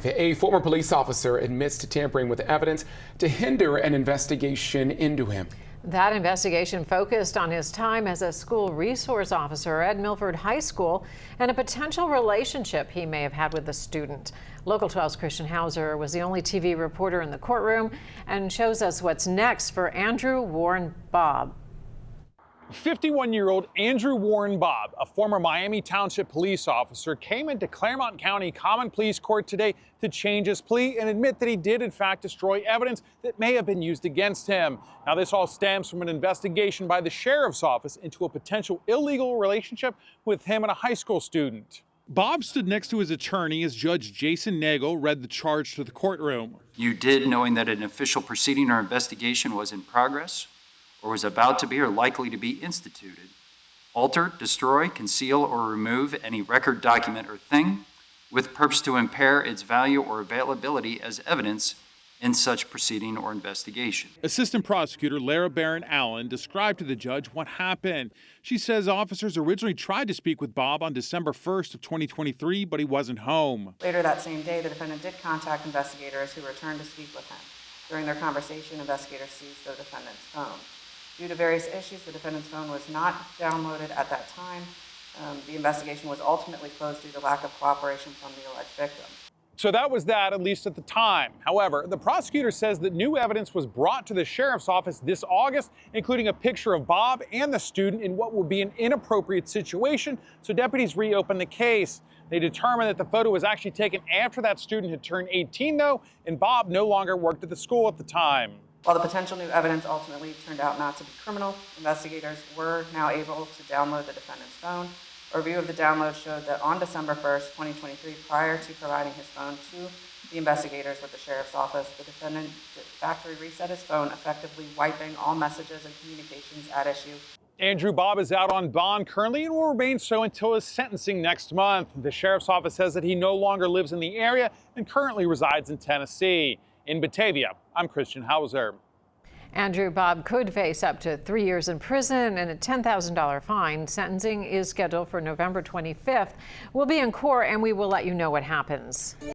A former police officer admits to tampering with evidence to hinder an investigation into him. That investigation focused on his time as a school resource officer at Milford High School and a potential relationship he may have had with a student. Local 12's Christian Hauser was the only TV reporter in the courtroom and shows us what's next for Andrew Warren Bobb. 51-year-old Andrew Warren Bobb, a former Miami Township police officer, came into Clermont County Common Pleas court today to change his plea and admit that he did in fact destroy evidence that may have been used against him. Now, this all stems from an investigation by the sheriff's office into a potential illegal relationship with him and a high school student. Bobb stood next to his attorney as Judge Jason Nagel read the charge to the courtroom. You did, knowing that an official proceeding or investigation was in progress or was about to be or likely to be instituted, alter, destroy, conceal, or remove any record, document, or thing with purpose to impair its value or availability as evidence in such proceeding or investigation. Assistant Prosecutor Lara Barron Allen described to the judge what happened. She says officers originally tried to speak with Bobb on December 1st of 2023, but he wasn't home. Later that same day, the defendant did contact investigators who returned to speak with him. During their conversation, investigators seized the defendant's phone. Due to various issues, the defendant's phone was not downloaded at that time. The investigation was ultimately closed due to lack of cooperation from the alleged victim. So that was that, at least at the time. However, the prosecutor says that new evidence was brought to the sheriff's office this August, including a picture of Bobb and the student in what would be an inappropriate situation, so deputies reopened the case. They determined that the photo was actually taken after that student had turned 18, though, and Bobb no longer worked at the school at the time. While the potential new evidence ultimately turned out not to be criminal, investigators were now able to download the defendant's phone. A review of the download showed that on December 1st, 2023, prior to providing his phone to the investigators with the sheriff's office, the defendant factory reset his phone, effectively wiping all messages and communications at issue. Andrew Bobb is out on bond currently and will remain so until his sentencing next month. The sheriff's office says that he no longer lives in the area and currently resides in Tennessee. In Batavia, I'm Christian Hauser. Andrew Bobb could face up to 3 years in prison and a $10,000 fine. Sentencing is scheduled for November 25th. We'll be in court and we will let you know what happens.